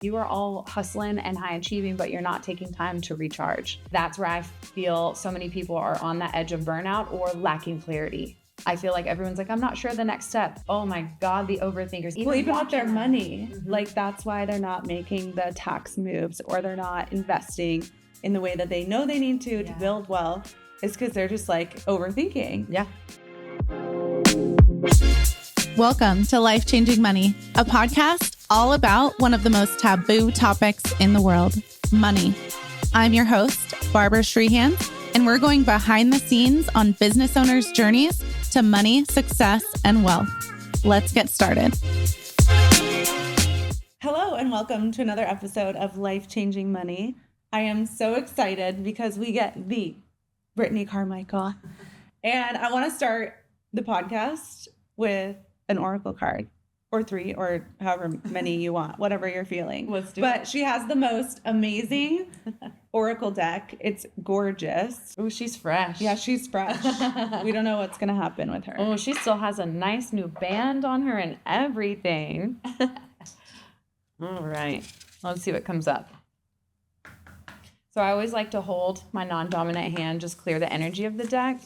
You are all hustling and high achieving, but you're not taking time to recharge. That's where I feel so many people are on that edge of burnout or lacking clarity. I feel like everyone's like, I'm not sure the next step. Oh my God, the overthinkers. Even with their money, like that's why they're not making the tax moves or they're not investing in the way that they know they need to build wealth. It's because they're just like overthinking. Yeah. Welcome to Life Changing Money, a podcast all about one of the most taboo topics in the world, money. I'm your host, Barbara Strehans, and we're going behind the scenes on business owners' journeys to money, success, and wealth. Let's get started. Hello, and welcome to another episode of Life Changing Money. I am so excited because we get the Brittany Carmichael, and I want to start the podcast with an oracle card, or three, or however many you want, whatever you're feeling. Let's do But it. she has the most amazing oracle deck. It's gorgeous. Oh, she's fresh. Yeah, she's fresh. We don't know what's going to happen with her. Oh, she still has a nice new band on her and everything. All right. Let's see what comes up. So I always like to hold my non-dominant hand, just clear the energy of the deck.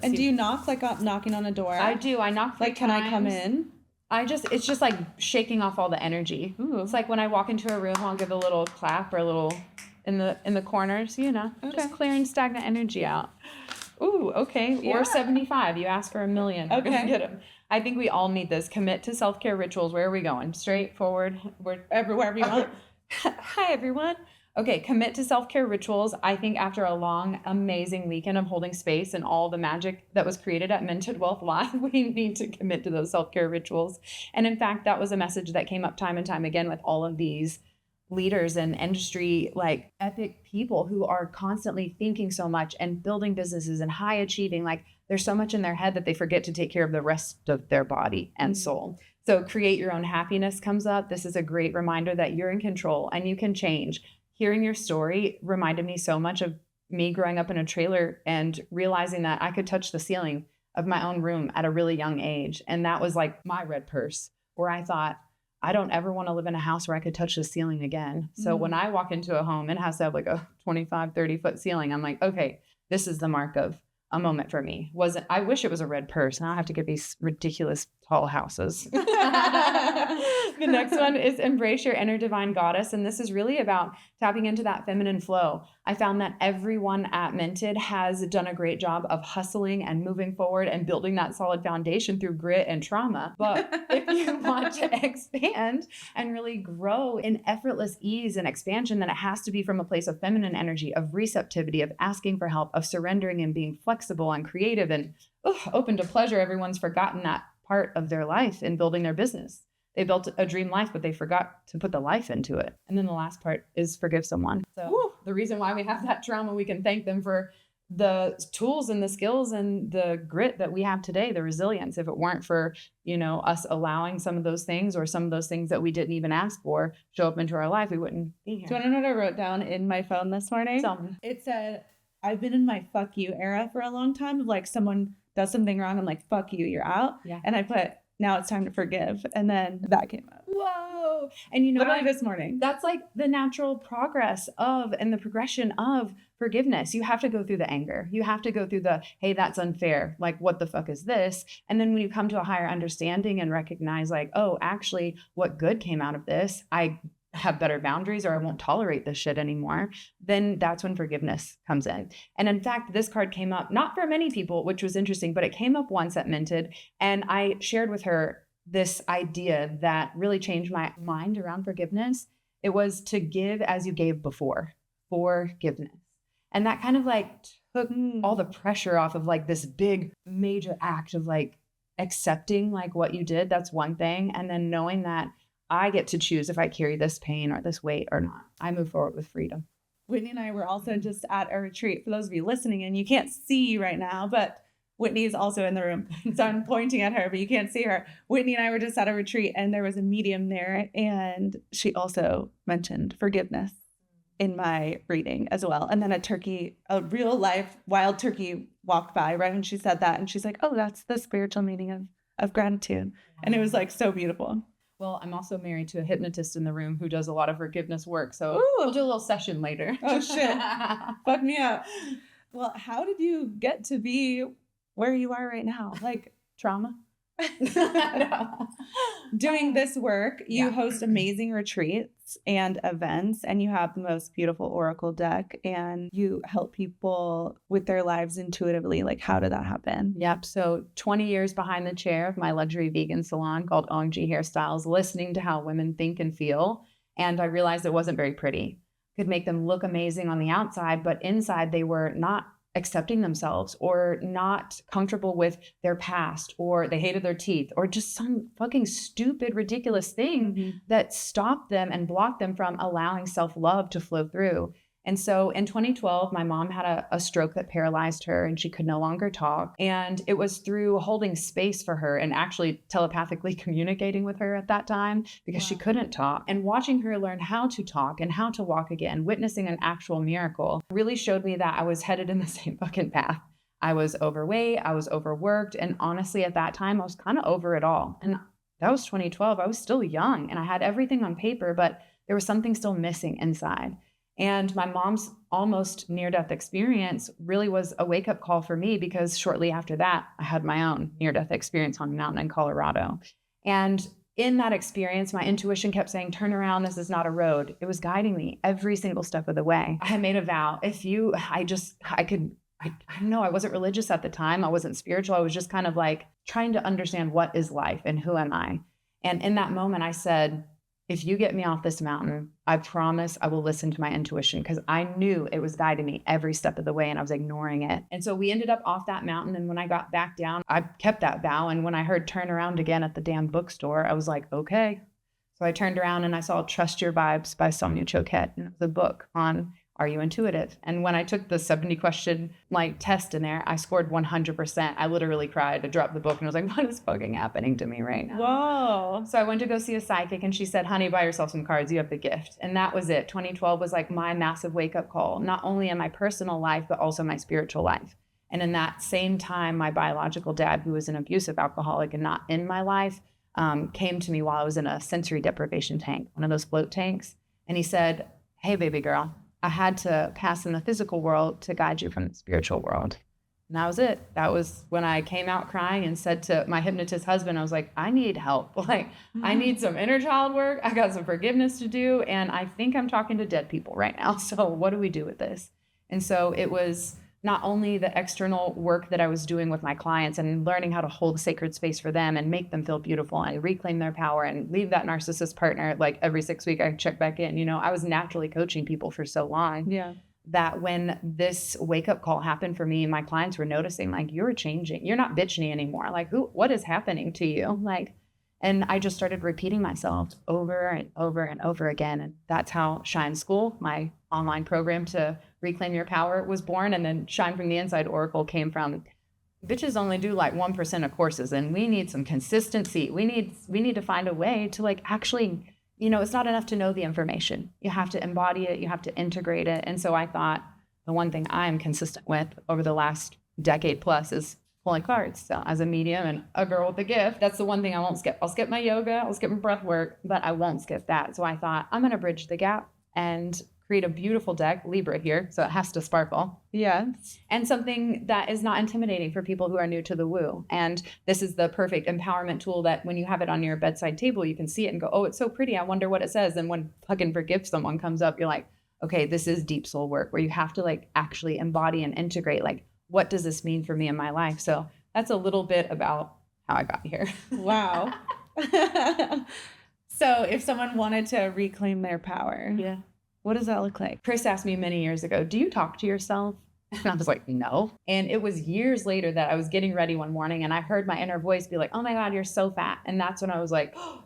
And do you knock, like knocking on a door? I do. I knock 3 Like, can I come times. in? It's just like shaking off all the energy. Ooh. It's like when I walk into a room, I'll give a little clap or a little in the corners, just clearing stagnant energy out. Ooh, okay. Yeah. Or 75. You ask for $1 million. Okay. We're gonna get 'em. I think we all need this. Commit to self-care rituals. Where are we going? Straight forward. We're Everywhere we want. Hi, everyone. Okay, commit to self-care rituals. I think after a long, amazing weekend of holding space and all the magic that was created at Minted Wealth Live, we need to commit to those self-care rituals. And in fact, that was a message that came up time and time again with all of these leaders and industry, like epic people who are constantly thinking so much and building businesses and high achieving. Like there's so much in their head that they forget to take care of the rest of their body and soul. So create your own happiness comes up. This is a great reminder that you're in control and you can change. Hearing your story reminded me so much of me growing up in a trailer and realizing that I could touch the ceiling of my own room at a really young age. And that was like my red purse, where I thought, I don't ever want to live in a house where I could touch the ceiling again. So when I walk into a home, it has to have like a 25, 30 foot ceiling. I'm like, okay, this is the mark of a moment for me. I wish it was a red purse. Now I have to get these ridiculous tall houses. The next one is embrace your inner divine goddess. And this is really about tapping into that feminine flow. I found that everyone at Minted has done a great job of hustling and moving forward and building that solid foundation through grit and trauma. But if you want to expand and really grow in effortless ease and expansion, then it has to be from a place of feminine energy, of receptivity, of asking for help, of surrendering and being flexible and creative and open to pleasure. Everyone's forgotten that part of their life in building their business. They built a dream life, but they forgot to put the life into it. And then the last part is forgive someone. So the reason why we have that trauma, we can thank them for the tools and the skills and the grit that we have today, the resilience. If it weren't for, us allowing some of those things or some of those things that we didn't even ask for show up into our life, we wouldn't be here. Do you want to know what I wrote down in my phone this morning? Tell me. It said, I've been in my fuck you era for a long time. Of like someone does something wrong, I'm like, fuck you, you're out. Yeah. And I put, now it's time to forgive. And then that came up. Whoa. And Literally this morning. That's like the natural progress of and the progression of forgiveness. You have to go through the anger. You have to go through the, hey, that's unfair. Like, what the fuck is this? And then when you come to a higher understanding and recognize like, oh, actually, what good came out of this? I have better boundaries or I won't tolerate this shit anymore, then that's when forgiveness comes in. And in fact, this card came up, not for many people, which was interesting, but it came up once at Minted. And I shared with her this idea that really changed my mind around forgiveness. It was to give as you gave before, forgiveness. And that kind of like took all the pressure off of like this big major act of like accepting like what you did. That's one thing. And then knowing that I get to choose if I carry this pain or this weight or not. I move forward with freedom. Whitney and I were also just at a retreat. For those of you listening, and you can't see right now, but Whitney is also in the room. So I'm pointing at her, but you can't see her. Whitney and I were just at a retreat and there was a medium there. And she also mentioned forgiveness in my reading as well. And then a real life wild turkey walked by right when she said that. And she's like, oh, that's the spiritual meaning of gratitude. And it was like so beautiful. Well, I'm also married to a hypnotist in the room who does a lot of forgiveness work. So Ooh. we'll do a little session later. Oh, shit. Fuck me up. Well, how did you get to be where you are right now? Like Trauma. doing this work, you Yeah. host amazing retreats and events, and you have the most beautiful oracle deck, and you help people with their lives intuitively. Like, how did that happen? Yep. So 20 years behind the chair of my luxury vegan salon called OMG Hairstyles, listening to how women think and feel. And I realized it wasn't very pretty. Could make them look amazing on the outside, but inside they were not accepting themselves or not comfortable with their past, or they hated their teeth, or just some fucking stupid, ridiculous thing that stopped them and blocked them from allowing self-love to flow through. And so in 2012, my mom had a stroke that paralyzed her and she could no longer talk. And it was through holding space for her and actually telepathically communicating with her at that time, because she couldn't talk, and watching her learn how to talk and how to walk again, witnessing an actual miracle, really showed me that I was headed in the same fucking path. I was overweight, I was overworked. And honestly, at that time, I was kind of over it all. And that was 2012. I was still young and I had everything on paper, but there was something still missing inside. And my mom's almost near-death experience really was a wake-up call for me, because shortly after that, I had my own near-death experience on a mountain in Colorado. And in that experience, my intuition kept saying, turn around, this is not a road. It was guiding me every single step of the way. I had made a vow. I don't know, I wasn't religious at the time. I wasn't spiritual. I was just kind of like trying to understand what is life and who am I? And in that moment, I said, if you get me off this mountain, I promise I will listen to my intuition, because I knew it was guiding me every step of the way and I was ignoring it. And so we ended up off that mountain. And when I got back down, I kept that vow. And when I heard turn around again at the damn bookstore, I was like, okay. So I turned around and I saw Trust Your Vibes by Sonia Choquette. And it was a book on, are you intuitive? And when I took the 70 question test in there, I scored 100%. I literally cried. I dropped the book and I was like, what is fucking happening to me right now? Whoa. So I went to go see a psychic and she said, honey, buy yourself some cards. You have the gift. And that was it. 2012 was like my massive wake up call, not only in my personal life, but also my spiritual life. And in that same time, my biological dad, who was an abusive alcoholic and not in my life, came to me while I was in a sensory deprivation tank, one of those float tanks. And he said, hey, baby girl, I had to pass in the physical world to guide you from the spiritual world. And that was it. That was when I came out crying and said to my hypnotist husband, I was like, I need help. I need some inner child work. I got some forgiveness to do. And I think I'm talking to dead people right now. So what do we do with this? And so it was not only the external work that I was doing with my clients and learning how to hold a sacred space for them and make them feel beautiful and reclaim their power and leave that narcissist partner, every 6 weeks I check back in. I was naturally coaching people for so long that when this wake up call happened for me, my clients were noticing, you're changing. You're not bitching anymore. What is happening to you? And I just started repeating myself over and over and over again. And that's how Shine School, my online program to reclaim your power, was born. And then Shine from the Inside Oracle came from, bitches only do 1% of courses, and we need some consistency. We need to find a way to actually, it's not enough to know the information. You have to embody it. You have to integrate it. And so I thought the one thing I'm consistent with over the last decade plus is pulling cards. So as a medium and a girl with a gift, that's the one thing I won't skip. I'll skip my yoga, I'll skip my breath work, but I won't skip that. So I thought I'm going to bridge the gap and create a beautiful deck, Libra here, so it has to sparkle. Yeah. And something that is not intimidating for people who are new to the woo. And this is the perfect empowerment tool that when you have it on your bedside table, you can see it and go, oh, it's so pretty. I wonder what it says. And when fucking forgive someone comes up, you're like, okay, this is deep soul work where you have to actually embody and integrate, what does this mean for me in my life? So that's a little bit about how I got here. Wow. So if someone wanted to reclaim their power, what does that look like? Chris asked me many years ago, do you talk to yourself? And I was like, no. And it was years later that I was getting ready one morning and I heard my inner voice be like, oh my God, you're so fat. And that's when I was like, oh,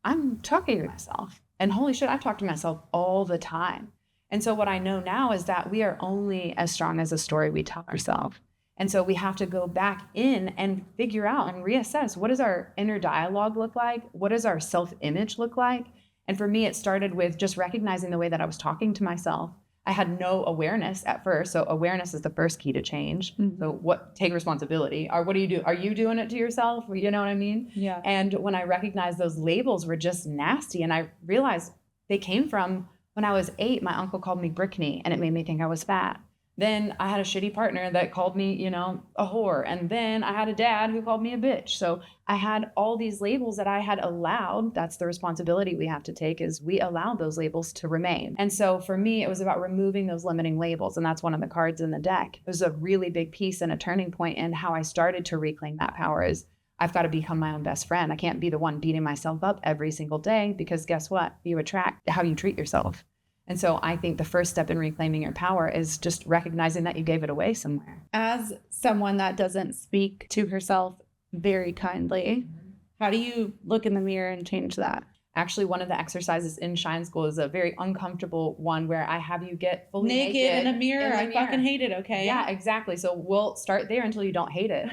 I'm talking to myself. And holy shit, I talk to myself all the time. And so what I know now is that we are only as strong as the story we tell ourselves. And so we have to go back in and figure out and reassess, what does our inner dialogue look like? What does our self-image look like? And for me, it started with just recognizing the way that I was talking to myself. I had no awareness at first. So awareness is the first key to change. Mhm. So take responsibility. Or what do you do? Are you doing it to yourself? You know what I mean? Yeah. And when I recognized those labels were just nasty, and I realized they came from when I was 8, my uncle called me Brittany, and it made me think I was fat. Then I had a shitty partner that called me, you know, a whore. And then I had a dad who called me a bitch. So I had all these labels that I had allowed. That's the responsibility we have to take, is we allowed those labels to remain. And so for me, it was about removing those limiting labels. And that's one of the cards in the deck. It was a really big piece and a turning point in how I started to reclaim that power. Is I've got to become my own best friend. I can't be the one beating myself up every single day, because guess what? You attract how you treat yourself. And so I think the first step in reclaiming your power is just recognizing that you gave it away somewhere. As someone that doesn't speak to herself very kindly, how do you look in the mirror and change that? Actually, one of the exercises in Shine School is a very uncomfortable one where I have you get fully Naked in a mirror. I mirror. fucking hate it, okay? Yeah, exactly. So we'll start there until you don't hate it.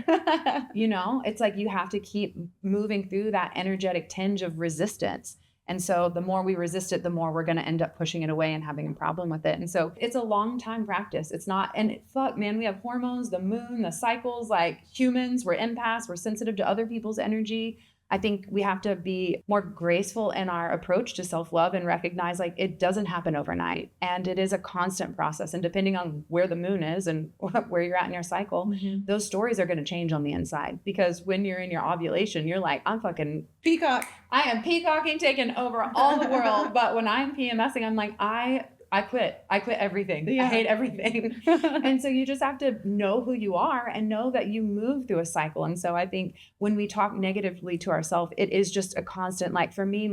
You know, it's like you have to keep moving through that energetic tinge of resistance. And so the more we resist it, the more we're going to end up pushing it away and having a problem with it. And so it's a long time practice. It's not, and fuck, man, we have hormones, the moon, the cycles, like humans, we're empaths, we're sensitive to other people's energy. I think we have to be more graceful in our approach to self-love and recognize like it doesn't happen overnight, and it is a constant process. And depending on where the moon is and where you're at in your cycle, those stories are going to change on the inside. Because when you're in your ovulation, you're like, I'm fucking peacock. I am peacocking, taking over all the world. But when I'm PMSing, I'm like, I quit. I quit everything. Yeah. I hate everything. And so you just have to know who you are and know that you move through a cycle. And so I think when we talk negatively to ourselves, it is just a constant, like for me,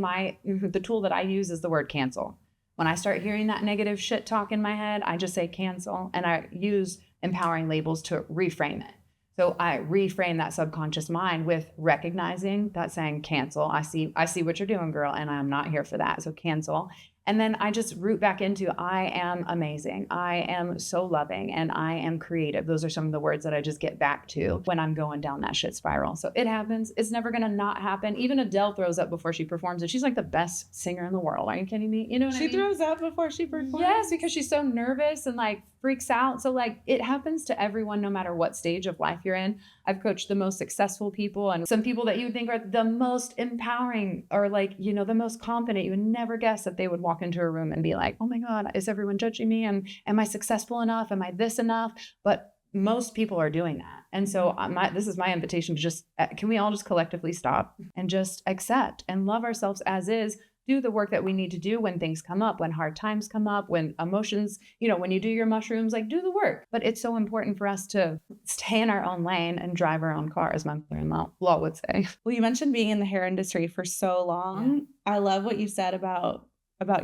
the tool that I use is the word cancel. When I start hearing that negative shit talk in my head, I just say cancel. And I use empowering labels to reframe it. So I reframe that subconscious mind with recognizing that, saying cancel. I see what you're doing, girl, and I'm not here for that. So cancel. And then I just root back into, I am amazing. I am so loving, and I am creative. Those are some of the words that I just get back to when I'm going down that shit spiral. So it happens. It's never going to not happen. Even Adele throws up before she performs, and she's like the best singer in the world. Are you kidding me? You know what I mean? She throws up before she performs? Yes, because she's so nervous and like freaks out. So like it happens to everyone, no matter what stage of life you're in. I've coached the most successful people and some people that you would think are the most empowering or like, you know, the most confident. You would never guess that they would walk into a room and be like, oh my God, is everyone judging me? And am I successful enough? Am I this enough? But most people are doing that. And so this is my invitation to just, can we all just collectively stop and just accept and love ourselves as is? Do the work that we need to do when things come up, when hard times come up, when emotions, you know, when you do your mushrooms, like do the work. But it's so important for us to stay in our own lane and drive our own car, as my mother-in-law would say. Well, you mentioned being in the hair industry for so long. Yeah. I love what you said about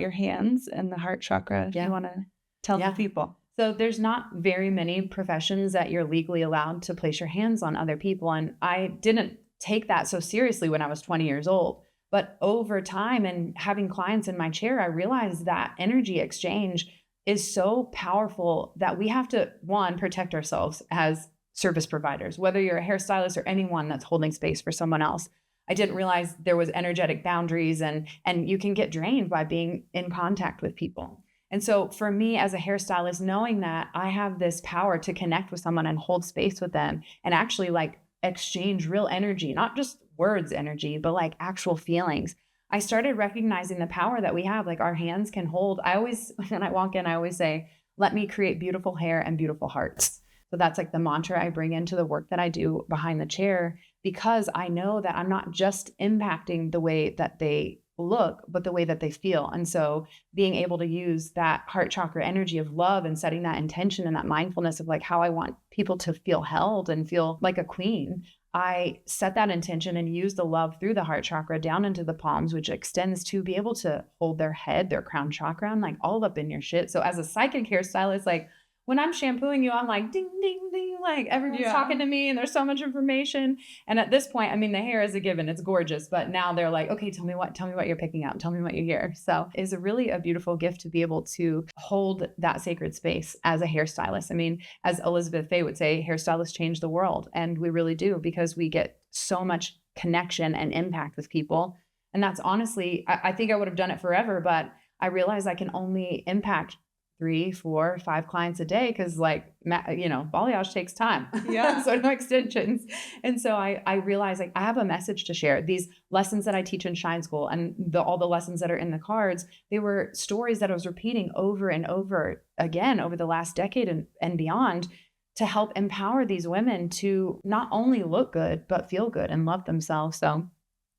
your hands and the heart chakra. Yeah. You want to tell the people? So there's not very many professions that you're legally allowed to place your hands on other people. And I didn't take that so seriously when I was 20 years old. But over time and having clients in my chair, I realized that energy exchange is so powerful that we have to, one, protect ourselves as service providers, whether you're a hairstylist or anyone that's holding space for someone else. I didn't realize there was energetic boundaries and you can get drained by being in contact with people. And so for me as a hairstylist, knowing that I have this power to connect with someone and hold space with them and actually like exchange real energy, not just words energy, but like actual feelings. I started recognizing the power that we have, like our hands can hold. When I walk in, I always say, let me create beautiful hair and beautiful hearts. So that's like the mantra I bring into the work that I do behind the chair, because I know that I'm not just impacting the way that they look, but the way that they feel. And so being able to use that heart chakra energy of love and setting that intention and that mindfulness of like how I want people to feel held and feel like a queen, I set that intention and use the love through the heart chakra down into the palms, which extends to be able to hold their head, their crown chakra. I'm like all up in your shit. So as a psychic hairstylist, like when I'm shampooing you, I'm like, ding, ding, ding, like everyone's talking to me and there's so much information. And at this point, I mean, the hair is a given, it's gorgeous, but now they're like, okay, tell me what you're picking up. Tell me what you hear. So it's really a beautiful gift to be able to hold that sacred space as a hairstylist. I mean, as Elizabeth Fay would say, hairstylists change the world. And we really do, because we get so much connection and impact with people. And that's honestly, I think I would have done it forever, but I realized I can only impact 3, 4, 5 clients a day because like, balayage takes time. Yeah. So no extensions. And so I realized like I have a message to share. These lessons that I teach in Shine School and all the lessons that are in the cards, they were stories that I was repeating over and over again over the last decade and beyond to help empower these women to not only look good, but feel good and love themselves. So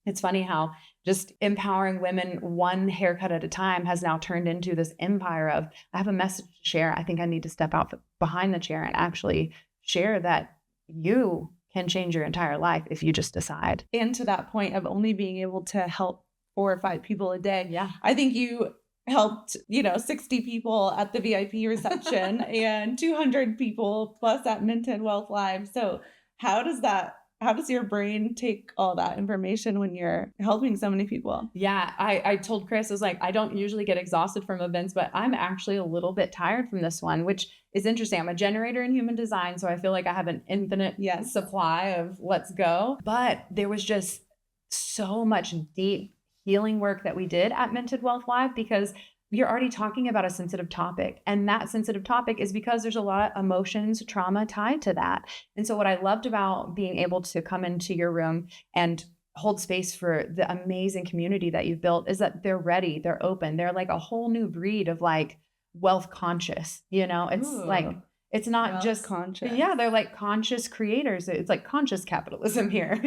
it's funny how just empowering women one haircut at a time has now turned into this empire of, I have a message to share. I think I need to step out behind the chair and actually share that you can change your entire life if you just decide. And to that point of only being able to help 4 or 5 people a day. Yeah. I think you helped, 60 people at the VIP reception and 200 people plus at Minted Wealth Live. So how does your brain take all that information when you're helping so many people? Yeah, I told Chris, I was like, I don't usually get exhausted from events, but I'm actually a little bit tired from this one, which is interesting. I'm a generator in human design, so I feel like I have an infinite supply of let's go. But there was just so much deep healing work that we did at Minted Wealth Live because you're already talking about a sensitive topic. And that sensitive topic is because there's a lot of emotions, trauma tied to that. And so what I loved about being able to come into your room and hold space for the amazing community that you've built is that they're ready, they're open. They're like a whole new breed of like wealth conscious, it's like, it's not wealth just conscious. Yeah, they're like conscious creators. It's like conscious capitalism here,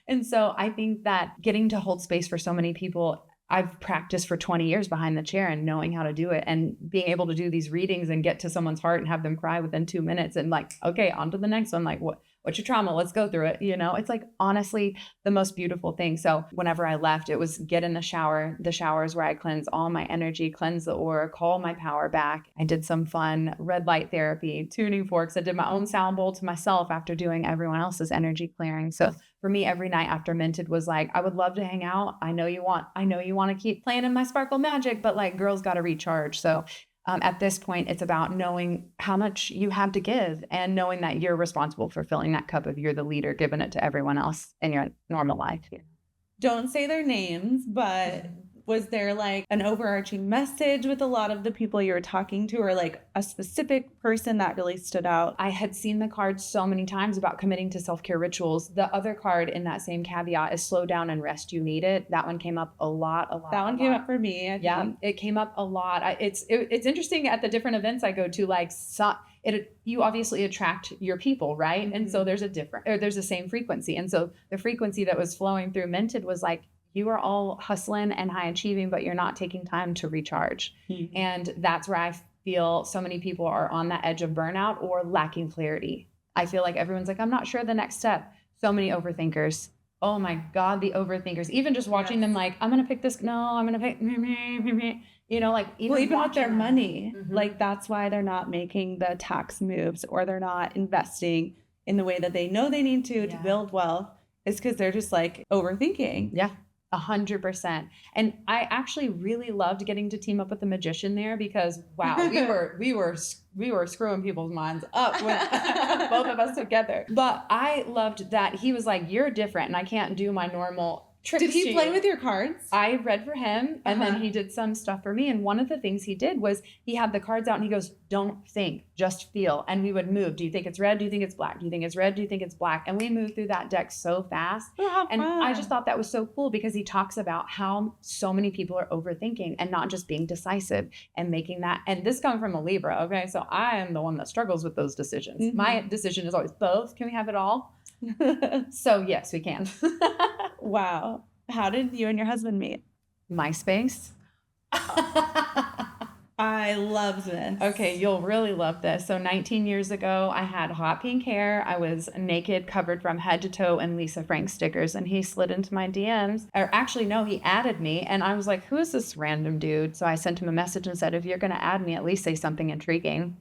And so I think that getting to hold space for so many people, I've practiced for 20 years behind the chair and knowing how to do it and being able to do these readings and get to someone's heart and have them cry within 2 minutes and like, okay, on to the next one. Like, what's your trauma? Let's go through it. It's like honestly the most beautiful thing. So whenever I left, it was get in the shower. The shower is where I cleanse all my energy, cleanse the aura, call my power back. I did some fun red light therapy, tuning forks. I did my own sound bowl to myself after doing everyone else's energy clearing. So for me, every night after Minted was like, I would love to hang out. I know you want to keep playing in my sparkle magic, but like girls got to recharge. So at this point, it's about knowing how much you have to give and knowing that you're responsible for filling that cup if you're the leader, giving it to everyone else in your normal life. Don't say their names, but was there like an overarching message with a lot of the people you were talking to or like a specific person that really stood out? I had seen the card so many times about committing to self-care rituals. The other card in that same caveat is slow down and rest you need it. That one came up a lot. That one came up for me. I think. It came up a lot. It's interesting at the different events I go to, like you obviously attract your people, right? Mm-hmm. And so there's the same frequency. And so the frequency that was flowing through Minted was like, you are all hustling and high achieving, but you're not taking time to recharge. Mm-hmm. And that's where I feel so many people are on that edge of burnout or lacking clarity. I feel like everyone's like, I'm not sure the next step. So many overthinkers. Oh my God, the overthinkers. Even just watching them like, I'm going to pick this. No, I'm going to pick, like even with their money, like that's why they're not making the tax moves or they're not investing in the way that they know they need to build wealth. It's because they're just like overthinking. Yeah. 100%. And I actually really loved getting to team up with the magician there because wow, we were screwing people's minds up with both of us together. But I loved that he was like, you're different and I can't do my normal tricks. Did he play with your cards? I read for him and then he did some stuff for me. And one of the things he did was he had the cards out and he goes, don't think, just feel. And we would move. Do you think it's red? Do you think it's black? Do you think it's red? Do you think it's black? And we moved through that deck so fast. And I just thought that was so cool because he talks about how so many people are overthinking and not just being decisive and making that. And this coming from a Libra. Okay. So I am the one that struggles with those decisions. Mm-hmm. My decision is always both. Can we have it all? So yes, we can. Wow. How did you and your husband meet? MySpace. I love this. Okay, you'll really love this. So 19 years ago, I had hot pink hair. I was naked, covered from head to toe in Lisa Frank stickers, and he slid into my DMs. Or actually, no, he added me, and I was like, who is this random dude? So I sent him a message and said, if you're going to add me, at least say something intriguing.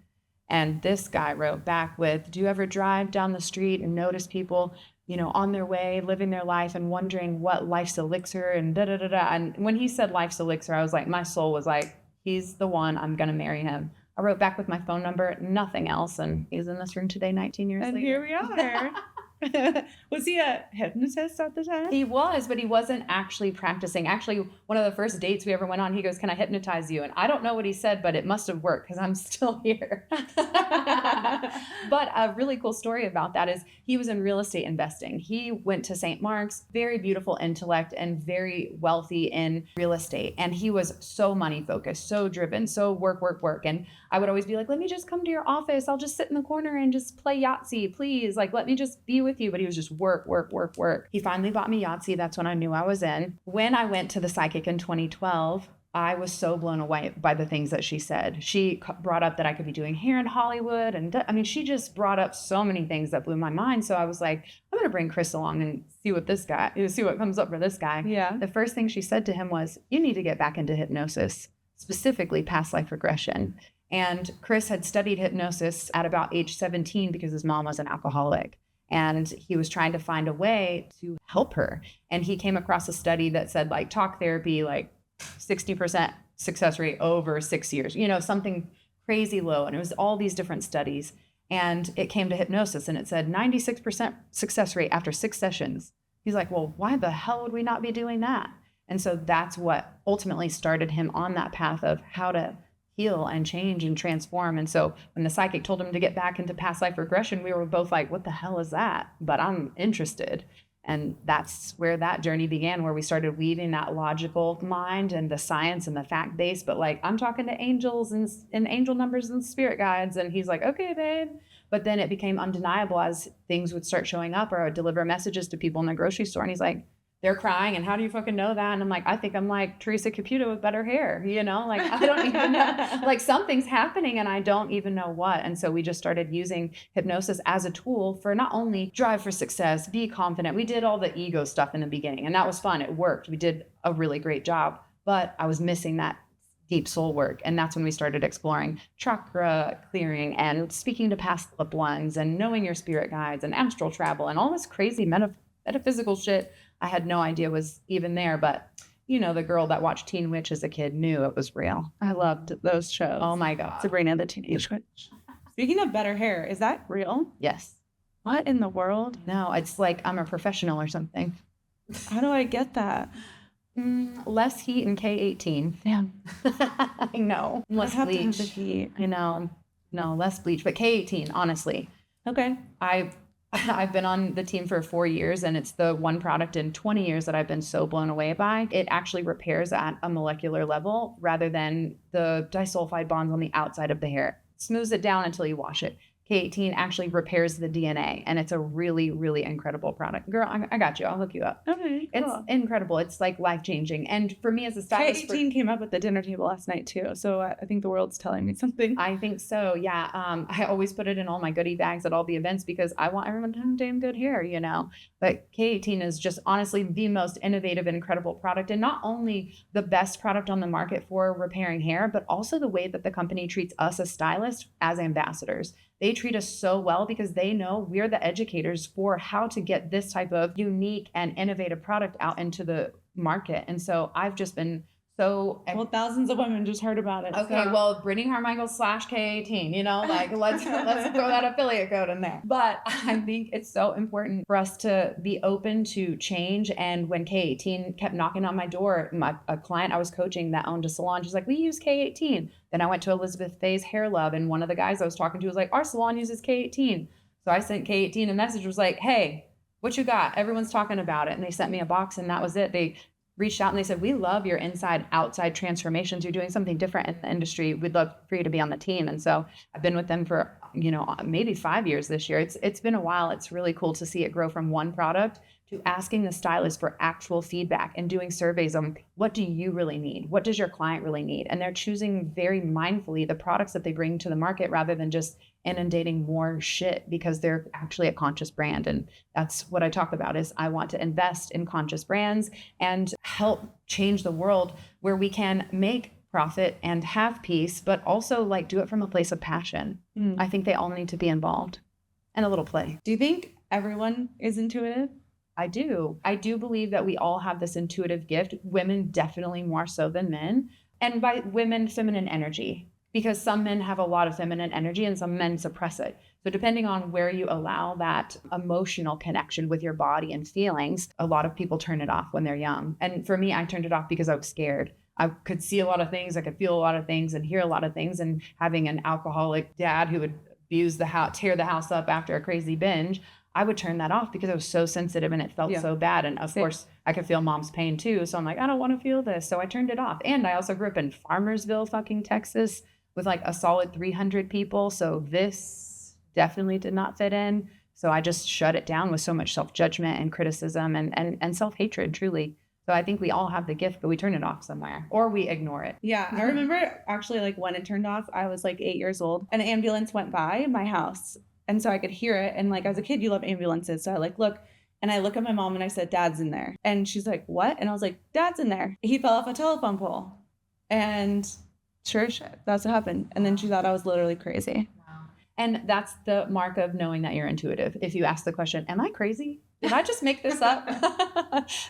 And this guy wrote back with, do you ever drive down the street and notice people, on their way, living their life and wondering what life's elixir and da-da-da-da. And when he said life's elixir, I was like, my soul was like, he's the one, I'm going to marry him. I wrote back with my phone number, nothing else. And he's in this room today, 19 years later. And here we are. Was he a hypnotist at the time? He was, but he wasn't actually practicing. Actually, one of the first dates we ever went on, he goes, "Can I hypnotize you?" And I don't know what he said, but it must have worked because I'm still here. But a really cool story about that is he was in real estate investing. He went to St. Mark's, very beautiful intellect and very wealthy in real estate. And he was so money focused, so driven, so work, work, work. And I would always be like, "Let me just come to your office. I'll just sit in the corner and just play Yahtzee, please. Like, let me just be with you." But he was just work, work, work, work. He finally bought me Yahtzee. That's when I knew I was in. When I went to the psychic in 2012, I was so blown away by the things that she said. She brought up that I could be doing hair in Hollywood. And I mean, she just brought up so many things that blew my mind. So I was like, I'm going to bring Chris along and see what comes up for this guy. Yeah. The first thing she said to him was, "You need to get back into hypnosis, specifically past life regression." And Chris had studied hypnosis at about age 17 because his mom was an alcoholic. And he was trying to find a way to help her. And he came across a study that said like talk therapy, like 60% success rate over 6 years, something crazy low. And it was all these different studies. And it came to hypnosis and it said 96% success rate after 6 sessions. He's like, well, why the hell would we not be doing that? And so that's what ultimately started him on that path of how to heal and change and transform. And so when the psychic told him to get back into past life regression, we were both like, what the hell is that? But I'm interested. And that's where that journey began, where we started weaving that logical mind and the science and the fact base. But like, I'm talking to angels and angel numbers and spirit guides. And he's like, okay, babe. But then it became undeniable as things would start showing up, or I would deliver messages to people in the grocery store. And he's like, they're crying. And how do you fucking know that? And I'm like, I think I'm like Teresa Caputo with better hair, like I don't even know, like something's happening and I don't even know what. And so we just started using hypnosis as a tool for not only drive for success, be confident. We did all the ego stuff in the beginning and that was fun. It worked. We did a really great job, but I was missing that deep soul work. And that's when we started exploring chakra clearing and speaking to past loved ones and knowing your spirit guides and astral travel and all this crazy metaphysical shit I had no idea was even there. But, the girl that watched Teen Witch as a kid knew it was real. I loved those shows. Oh my God. Sabrina the Teenage Witch. Speaking of better hair, is that real? Yes. What in the world? No, it's like I'm a professional or something. How do I get that? Less heat and K18. Damn. I know. Less bleach. The heat. I know. No, less bleach, but K18, honestly. Okay. I've been on the team for 4 years and it's the one product in 20 years that I've been so blown away by. It actually repairs at a molecular level rather than the disulfide bonds on the outside of the hair. Smooths it down until you wash it. K18 actually repairs the DNA and it's a really, really incredible product. Girl, I got you. I'll hook you up. Okay, cool. It's incredible. It's like life-changing. And for me as a stylist... K18 came up at the dinner table last night too. So I think the world's telling me something. I think so, yeah. I always put it in all my goodie bags at all the events because I want everyone to have damn good hair, But K18 is just honestly the most innovative and incredible product. And not only the best product on the market for repairing hair, but also the way that the company treats us as stylists as ambassadors. They treat us so well because they know we're the educators for how to get this type of unique and innovative product out into the market. And so I've just been so... Well, thousands of women just heard about it. Okay, so. well, Brittany Carmichael /K18, let's throw that affiliate code in there. But I think it's so important for us to be open to change. And when K18 kept knocking on my door, a client I was coaching that owned a salon, she's like, we use K18. Then I went to Elizabeth Faye's Hair Love, and one of the guys I was talking to was like, our salon uses K18. So I sent K18 a message, was like, hey, what you got? Everyone's talking about it. And they sent me a box and that was it. They reached out and they said, we love your inside outside transformations. You're doing something different in the industry. We'd love for you to be on the team. And so I've been with them for, maybe 5 years this year. It's been a while. It's really cool to see it grow from one product to asking the stylist for actual feedback and doing surveys on what do you really need? What does your client really need? And they're choosing very mindfully the products that they bring to the market rather than just inundating more shit because they're actually a conscious brand. And that's what I talk about is I want to invest in conscious brands and help change the world where we can make profit and have peace, but also like do it from a place of passion. I think they all need to be involved and a little play. Do you think everyone is intuitive? I do. I do believe that we all have this intuitive gift, women definitely more so than men. And by women, feminine energy, because some men have a lot of feminine energy and some men suppress it. So depending on where you allow that emotional connection with your body and feelings, a lot of people turn it off when they're young. And for me, I turned it off because I was scared. I could see a lot of things, I could feel a lot of things and hear a lot of things. And having an alcoholic dad who would abuse the house, tear the house up after a crazy binge, I would turn that off because I was so sensitive and it felt so bad. And of course, I could feel mom's pain too. So I'm like, I don't want to feel this. So I turned it off. And I also grew up in Farmersville, fucking Texas, with like a solid 300 people. So this definitely did not fit in. So I just shut it down with so much self-judgment and criticism and self-hatred, truly. So I think we all have the gift, but we turn it off somewhere or we ignore it. Yeah. I remember actually like when it turned off, I was like 8 years old. An ambulance went by my house. And so I could hear it. And like as a kid, you love ambulances. So I like look and I look at my mom and I said, Dad's in there. And she's like, what? And I was like, Dad's in there. He fell off a telephone pole. And sure as shit, that's what happened. And then she thought I was literally crazy. Wow. And that's the mark of knowing that you're intuitive. If you ask the question, am I crazy? Did I just make this up?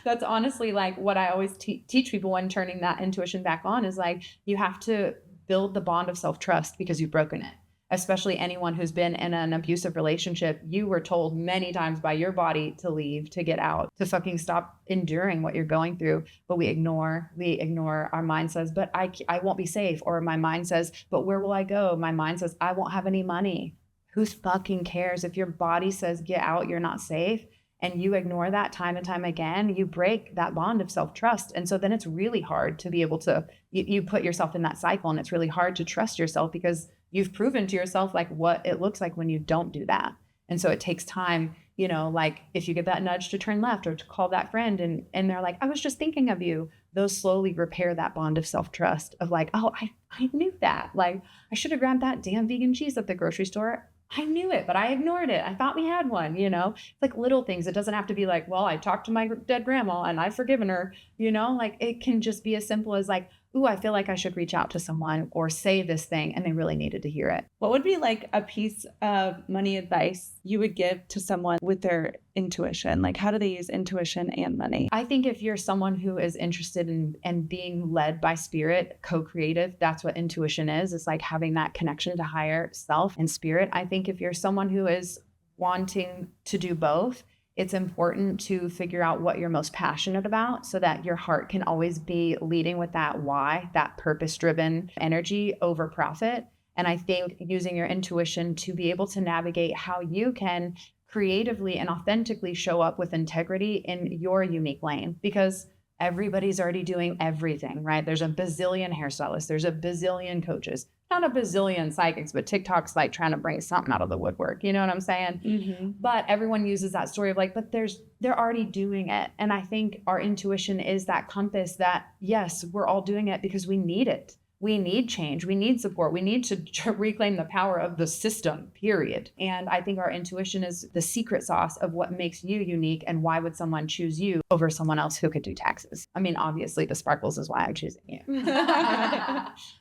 That's honestly like what I always teach people when turning that intuition back on is like, you have to build the bond of self-trust because you've broken it. Especially anyone who's been in an abusive relationship, you were told many times by your body to leave, to get out, to fucking stop enduring what you're going through. But we ignore. Our mind says, but I won't be safe. Or my mind says, but where will I go? My mind says, I won't have any money. Who fucking cares? If your body says, get out, you're not safe, and you ignore that time and time again, you break that bond of self-trust. And so then it's really hard to be able to, you put yourself in that cycle, and it's really hard to trust yourself because you've proven to yourself like what it looks like when you don't do that. And so it takes time, you know, like if you get that nudge to turn left or to call that friend and they're like, I was just thinking of you, those slowly repair that bond of self-trust of like, oh, I knew that. Like I should have grabbed that damn vegan cheese at the grocery store. I knew it, but I ignored it. I thought we had one, you know, it's like little things. It doesn't have to be like, well, I talked to my dead grandma and I've forgiven her, you know, like it can just be as simple as like, ooh, I feel like I should reach out to someone or say this thing and they really needed to hear it. What would be like a piece of money advice you would give to someone with their intuition? Like how do they use intuition and money? I think if you're someone who is interested in being led by spirit, co-creative, that's what intuition is. It's like having that connection to higher self and spirit. I think if you're someone who is wanting to do both, it's important to figure out what you're most passionate about so that your heart can always be leading with that why, that purpose-driven energy over profit. And I think using your intuition to be able to navigate how you can creatively and authentically show up with integrity in your unique lane, because everybody's already doing everything, right? There's a bazillion hairstylists. There's a bazillion coaches, not a bazillion psychics, but TikTok's like trying to bring something out of the woodwork. You know what I'm saying? Mm-hmm. But everyone uses that story of like, but they're already doing it. And I think our intuition is that compass that, yes, we're all doing it because we need it. We need change. We need support. We need to reclaim the power of the system, period. And I think our intuition is the secret sauce of what makes you unique and why would someone choose you over someone else who could do taxes. I mean, obviously the sparkles is why I'm choosing you.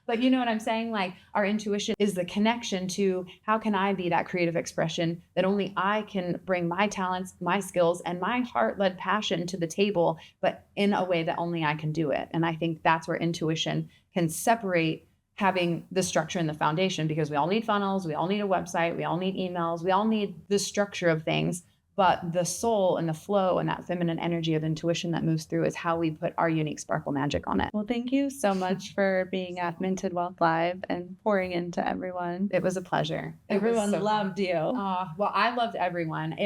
But you know what I'm saying? Like our intuition is the connection to how can I be that creative expression that only I can bring my talents, my skills, and my heart-led passion to the table, but in a way that only I can do it. And I think that's where intuition can separate having the structure and the foundation, because we all need funnels, we all need a website, we all need emails, we all need the structure of things, but the soul and the flow and that feminine energy of intuition that moves through is how we put our unique sparkle magic on it. Well, thank you so much for being at Minted Wealth Live and pouring into everyone. It was a pleasure. Everyone loved you. Well, I loved everyone.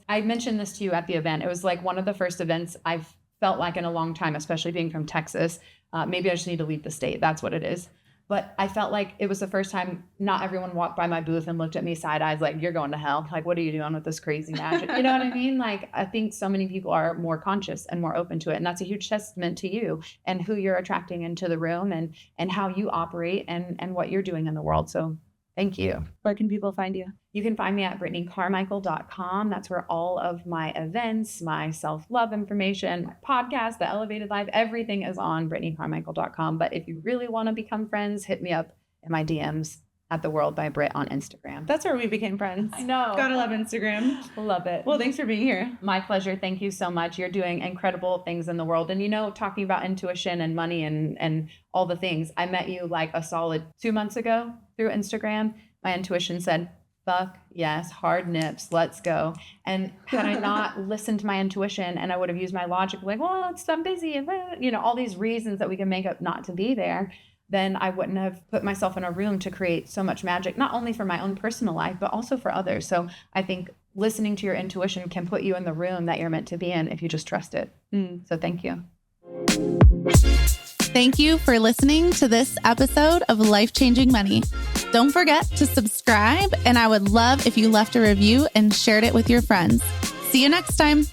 I mentioned this to you at the event. It was like one of the first events I've felt like in a long time, especially being from Texas. Maybe I just need to leave the state. That's what it is. But I felt like it was the first time not everyone walked by my booth and looked at me side eyes like, you're going to hell. Like, what are you doing with this crazy magic? You know what I mean? Like, I think so many people are more conscious and more open to it. And that's a huge testament to you and who you're attracting into the room and how you operate and what you're doing in the world. So thank you. Where can people find you? You can find me at BrittanyCarmichael.com. That's where all of my events, my self-love information, my podcast, the Elevated Life, everything is on BrittanyCarmichael.com. But if you really want to become friends, hit me up in my DMs. at The World by Britt on Instagram. That's where we became friends. I know. Gotta love Instagram. Love it. Well, thanks for being here. My pleasure. Thank you so much. You're doing incredible things in the world. And, talking about intuition and money and all the things, I met you like a solid 2 months ago through Instagram. My intuition said, fuck yes, hard nips, let's go. And had I not listened to my intuition and I would have used my logic, like, well, I'm busy and, all these reasons that we can make up not to be there, then I wouldn't have put myself in a room to create so much magic, not only for my own personal life, but also for others. So I think listening to your intuition can put you in the room that you're meant to be in if you just trust it. So thank you. Thank you for listening to this episode of Life Changing Money. Don't forget to subscribe, and I would love if you left a review and shared it with your friends. See you next time.